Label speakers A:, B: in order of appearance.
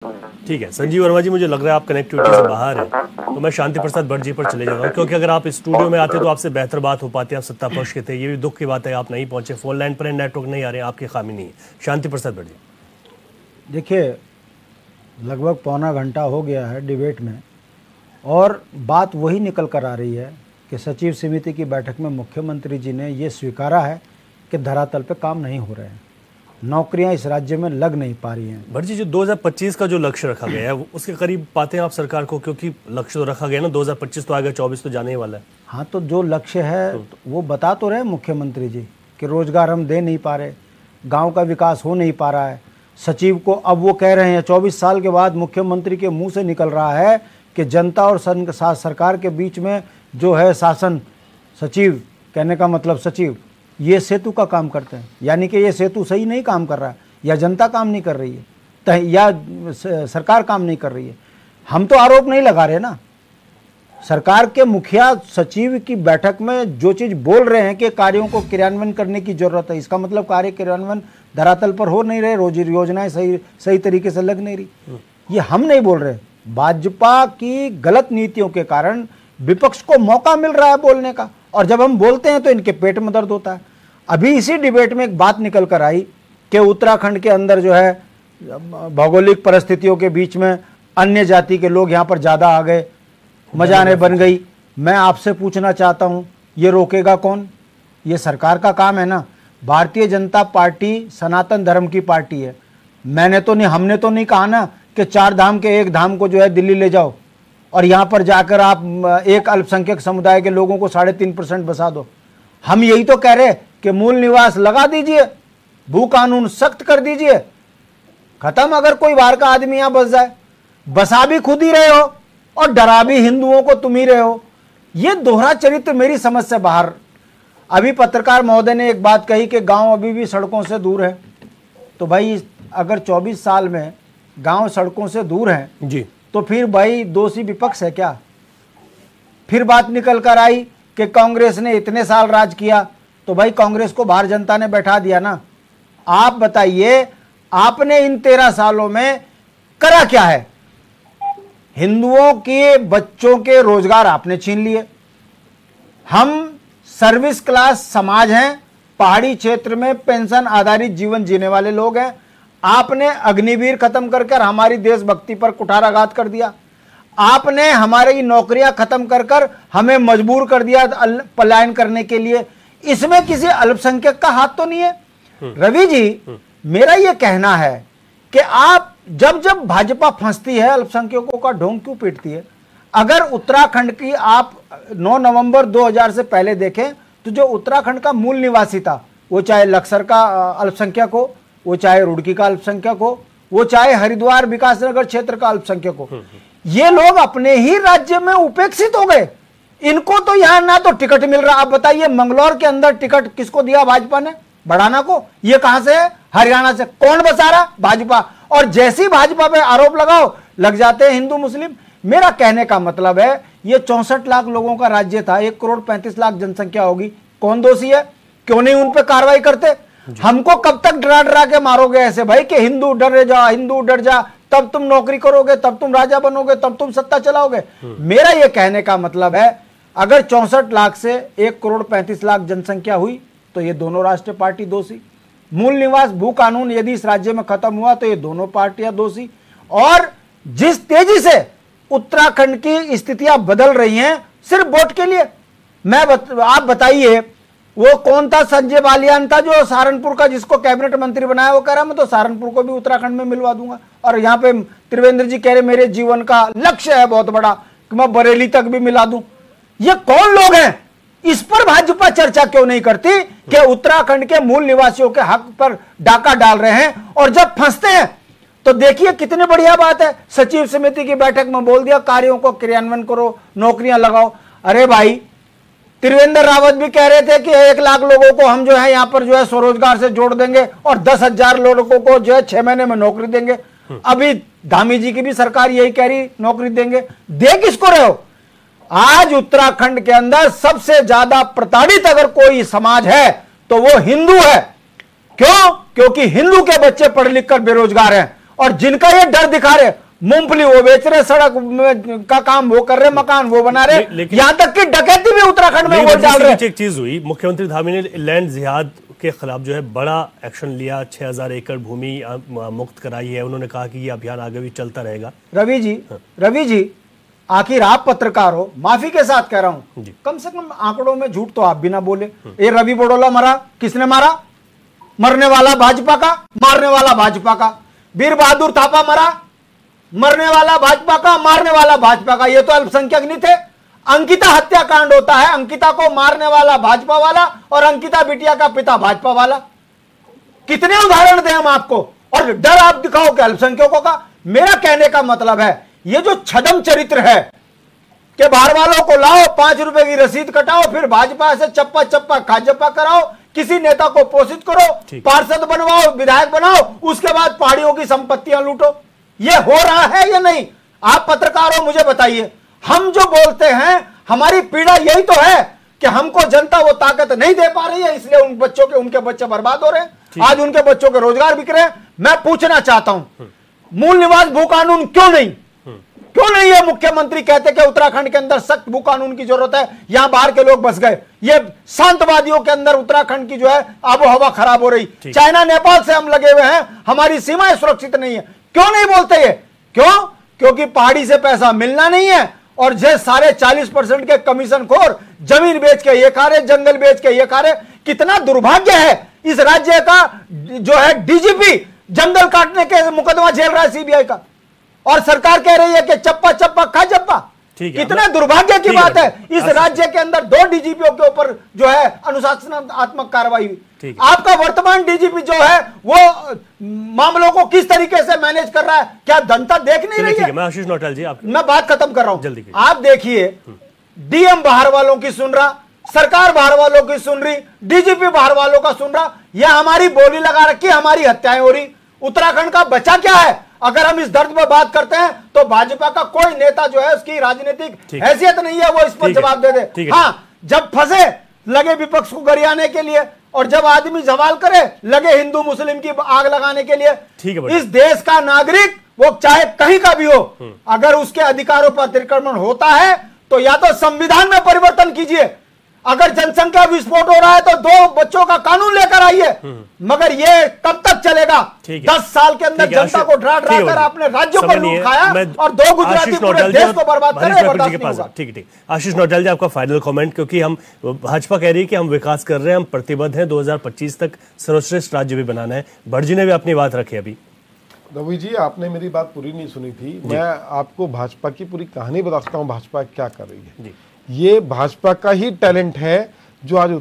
A: ठीक है संजीव वर्मा जी, मुझे लग रहा है आप कनेक्टिविटी से बाहर हैं, तो मैं शांति प्रसाद भट्ट जी पर चले जाऊंगा, क्योंकि अगर आप स्टूडियो में आते तो आपसे बेहतर बात हो पाती है। आप सत्ता पक्ष के थे, ये भी दुख की बात है आप नहीं पहुंचे, फोन लाइन पर नेटवर्क नहीं आ रहे, आपकी खामी नहीं है। शांति प्रसाद भट्ट जी।
B: देखिए, लगभग पौना घंटा हो गया है डिबेट में और बात वही निकल कर आ रही है कि सचिव समिति की बैठक में मुख्यमंत्री जी ने ये स्वीकारा है कि धरातल पे काम नहीं हो रहे हैं, नौकरियां इस राज्य में लग नहीं पा रही हैं।
A: भट्ट जी, जो 2025 का जो लक्ष्य रखा गया है उसके करीब पाते हैं आप सरकार को? क्योंकि लक्ष्य तो रखा गया ना, 2025 तो आ गया, 24 तो जाने ही वाला है।
B: हाँ, तो जो लक्ष्य है वो बता तो रहे मुख्यमंत्री जी कि रोजगार हम दे नहीं पा रहे, गांव का विकास हो नहीं पा रहा है। सचिव को अब वो कह रहे हैं, 24 साल के बाद मुख्यमंत्री के मुंह से निकल रहा है कि जनता और सरकार के बीच में जो है शासन सचिव, कहने का मतलब सचिव, ये सेतु का काम करते हैं, यानी कि ये सेतु सही नहीं काम कर रहा है, या जनता काम नहीं कर रही है, या सरकार काम नहीं कर रही है। हम तो आरोप नहीं लगा रहे ना, सरकार के मुखिया सचिव की बैठक में जो चीज बोल रहे हैं कि कार्यों को क्रियान्वयन करने की जरूरत है, इसका मतलब कार्य क्रियान्वयन धरातल पर हो नहीं रहे, योजनाएं सही तरीके से लग नहीं रही, ये हम नहीं बोल रहे। भाजपा की गलत नीतियों के कारण विपक्ष को मौका मिल रहा है बोलने का, और जब हम बोलते हैं तो इनके पेट में दर्द होता है। अभी इसी डिबेट में एक बात निकल कर आई कि उत्तराखंड के अंदर जो है भौगोलिक परिस्थितियों के बीच में अन्य जाति के लोग यहाँ पर ज़्यादा आ गए, मजाने बन गई। मैं आपसे पूछना चाहता हूँ, ये रोकेगा कौन? ये सरकार का काम है ना। भारतीय जनता पार्टी सनातन धर्म की पार्टी है। हमने तो नहीं कहा ना कि 4 धाम के 1 धाम को जो है दिल्ली ले जाओ और यहाँ पर जाकर आप एक अल्पसंख्यक समुदाय के लोगों को 3.5% बसा दो। हम यही तो कह रहे कि मूल निवास लगा दीजिए, भू कानून सख्त कर दीजिए, खत्म। अगर कोई बाहर का आदमी यहाँ बस जाए, बसा भी खुद ही रहे हो और डरा भी हिंदुओं को तुम ही रहे हो। ये दोहरा चरित्र मेरी समझ से बाहर। अभी पत्रकार महोदय ने एक बात कही कि गांव अभी भी सड़कों से दूर है, तो भाई अगर 24 साल में गांव सड़कों से दूर है
A: जी,
B: तो फिर भाई दोषी विपक्ष है क्या? फिर बात निकल कर आई कि कांग्रेस ने इतने साल राज किया, तो भाई कांग्रेस को बाहर जनता ने बैठा दिया ना। आप बताइए, आपने इन 13 सालों में करा क्या है? हिंदुओं के बच्चों के रोजगार आपने छीन लिए। हम सर्विस क्लास समाज हैं, पहाड़ी क्षेत्र में पेंशन आधारित जीवन जीने वाले लोग हैं। आपने अग्निवीर खत्म करके हमारी देशभक्ति पर कुठाराघात कर दिया। आपने हमारी नौकरियां खत्म कर हमें मजबूर कर दिया पलायन करने के लिए। इसमें किसी अल्पसंख्यक का हाथ तो नहीं है। रवि जी, मेरा यह कहना है कि आप जब भाजपा फंसती है, अल्पसंख्यकों का ढोंग क्यों पीटती है? अगर उत्तराखंड की आप 9 नवंबर 2000 से पहले देखें तो जो उत्तराखंड का मूल निवासी था, वो चाहे लक्सर का अल्पसंख्यक हो, वो चाहे रुड़की का अल्पसंख्यक हो, वो चाहे हरिद्वार विकासनगर क्षेत्र का अल्पसंख्यक हो, ये लोग अपने ही राज्य में उपेक्षित हो गए। इनको तो यहां ना तो टिकट मिल रहा। आप बताइए, मंगलौर के अंदर टिकट किसको दिया? भाजपा ने, बढ़ाना को। ये कहां से है? हरियाणा से। कौन बसा रहा? भाजपा। और जैसी भाजपा पे आरोप लगाओ, लग जाते हैं हिंदू मुस्लिम। मेरा कहने का मतलब है, ये 64 लाख लोगों का राज्य था, 1 करोड़ 35 लाख जनसंख्या होगी। कौन दोषी है? क्यों नहीं उन पे कार्रवाई करते? हमको कब तक डरा के मारोगे ऐसे भाई कि हिंदू डर जा, हिंदू डर जा, तब तुम नौकरी करोगे, तब तुम राजा बनोगे, तब तुम सत्ता चलाओगे। मेरा यह कहने का मतलब है, अगर 64 लाख से 1 करोड़ 35 लाख जनसंख्या हुई तो ये दोनों राष्ट्रीय पार्टी दोषी। मूल निवास भू कानून यदि इस राज्य में खत्म हुआ तो ये दोनों पार्टियां दोषी। और जिस तेजी से उत्तराखंड की स्थितियां बदल रही हैं सिर्फ वोट के लिए, आप बताइए, वो कौन था? संजय बालियान था जो सहारनपुर का, जिसको कैबिनेट मंत्री बनाया। वो कह रहा मैं तो सहारनपुर को भी उत्तराखंड में मिलवा दूंगा। और यहाँ पे त्रिवेंद्र जी कह रहे मेरे जीवन का लक्ष्य है बहुत बड़ा कि मैं बरेली तक भी मिला दूं। ये कौन लोग हैं? इस पर भाजपा चर्चा क्यों नहीं करती कि उत्तराखंड के मूल निवासियों के हक पर डाका डाल रहे हैं? और जब फंसते हैं तो देखिए कितनी बढ़िया बात है, सचिव समिति की बैठक में बोल दिया कार्यों को क्रियान्वयन करो, नौकरियां लगाओ। अरे भाई, त्रिवेंद्र रावत भी कह रहे थे कि 1 लाख लोगों को हम जो है यहाँ पर जो है स्वरोजगार से जोड़ देंगे और 10,000 लोगों को जो है 6 महीने में नौकरी देंगे। अभी धामी जी की भी सरकार यही कह रही, नौकरी देंगे। दे किसको रहे हो? आज उत्तराखंड के अंदर सबसे ज्यादा प्रताड़ित अगर कोई समाज है तो वो हिंदू है। क्यों? क्योंकि हिंदू के बच्चे पढ़ लिख कर बेरोजगार हैं और जिनका ये डर दिखा रहे, मूंगफली वो बेच रहे, सड़क का काम वो कर रहे, मकान वो बना रहे, यहां तक कि डकैती भी उत्तराखंड में वो डाल रहे।
A: एक चीज हुई, मुख्यमंत्री धामी ने लैंड जिहाद के खिलाफ जो है बड़ा एक्शन लिया, 6000 एकड़ भूमि मुक्त कराई है। उन्होंने कहा कि ये अभियान आगे भी चलता रहेगा।
B: रवि जी, आखिर आप पत्रकार हो, माफी के साथ कह रहा हूं, कम से कम आंकड़ों में झूठ तो आप भी ना बोले। ये रवि बड़ोला मरा, किसने मारा? मरने वाला भाजपा का, मारने वाला भाजपा का। वीर बहादुर थापा मरा, मरने वाला भाजपा का, मारने वाला भाजपा का। ये तो अल्पसंख्यक नहीं थे। अंकिता हत्याकांड होता है, अंकिता को मारने वाला भाजपा वाला और अंकिता बिटिया का पिता भाजपा वाला। कितने उदाहरण दें हम आपको, और डर आप दिखाओ कि अल्पसंख्यकों का। मेरा कहने का मतलब है, ये जो छदम चरित्र है कि बाहर वालों को लाओ, 5 रुपए की रसीद कटाओ, फिर भाजपा से चप्पा चप्पा खाजप्पा कराओ, किसी नेता को पोषित करो, पार्षद बनवाओ, विधायक बनाओ, उसके बाद पहाड़ियों की संपत्तियां लूटो। ये हो रहा है या नहीं? आप पत्रकार हो, मुझे बताइए। हम जो बोलते हैं, हमारी पीड़ा यही तो है कि हमको जनता वो ताकत नहीं दे पा रही है, इसलिए उन बच्चों के, उनके बच्चे बर्बाद हो रहे हैं। आज उनके बच्चों के रोजगार बिक रहे हैं। मैं पूछना चाहता हूं, मूल निवास भू कानून क्यों नहीं? क्यों नहीं? ये मुख्यमंत्री कहते कि उत्तराखंड के अंदर सख्त भू कानून की जरूरत है, यहां बाहर के लोग बस गए। ये शांतवादियों के अंदर उत्तराखंड की जो है आबो हवा खराब हो रही। चाइना नेपाल से हम लगे हुए हैं, हमारी सीमाएं सुरक्षित नहीं है। क्यों नहीं बोलते ये? क्यों? क्योंकि पहाड़ी से पैसा मिलना नहीं है, और जे सारे 40% के कमीशन खोर जमीन बेच के ये खा रहे, जंगल बेच के ये खा रहे। कितना दुर्भाग्य है इस राज्य का, जो है डीजीपी जंगल काटने के मुकदमा झेल रहा है सीबीआई का, और सरकार कह रही है कि चप्पा चप्पा खा जप्पा। कितने दुर्भाग्य की बात है, इस राज्य के अंदर 2 डीजीपीओ के ऊपर जो है अनुशासनात्मक कार्रवाई हुई। आपका वर्तमान डीजीपी जो है वो मामलों को किस तरीके से मैनेज कर रहा है, क्या जनता देख नहीं रही है?
A: मैं आशीष नौटियाल जी,
B: मैं बात खत्म कर रहा हूं। आप देखिए, डीएम बाहर वालों की सुन रहा, सरकार बाहर वालों की सुन रही, डीजीपी बाहर वालों का सुन रहा। यह हमारी बोली लगा रखी, हमारी हत्याएं हो रही। उत्तराखंड का बचा क्या है? अगर हम इस दर्द पर बात करते हैं तो भाजपा का कोई नेता जो है उसकी राजनीतिक हैसियत नहीं है, वो इस पर जवाब दे दे। हाँ, जब फंसे लगे विपक्ष को गरियाने के लिए, और जब आदमी सवाल करे लगे हिंदू मुस्लिम की आग लगाने के लिए। इस देश का नागरिक, वो चाहे कहीं का भी हो, अगर उसके अधिकारों पर अतिक्रमण होता है तो या तो संविधान में परिवर्तन कीजिए, अगर जनसंख्या विस्फोट हो रहा है तो 2 बच्चों का कानून लेकर आइए। मगर ये कब तक चलेगा? 10 साल के अंदर जनता को डरा डरा कर आपने राज्यों को लूट खाया, और 2 गुजराती पूरे देश को बर्बाद कर रहे हैं।
A: ठीक। आशीष नौटियाल जी, आपका फाइनल कमेंट, क्योंकि हम, भाजपा कह रही है कि हम विकास कर रहे हैं, हम प्रतिबद्ध हैं, 2025 तक सर्वश्रेष्ठ राज्य भी बनाना है। भट्ट जी ने भी अपनी बात रखी अभी।
C: रवि जी, आपने मेरी बात पूरी नहीं सुनी थी। मैं आपको भाजपा की पूरी कहानी बता सकता हूँ, भाजपा क्या कर रही है। ये भाजपा का ही टैलेंट है जो आज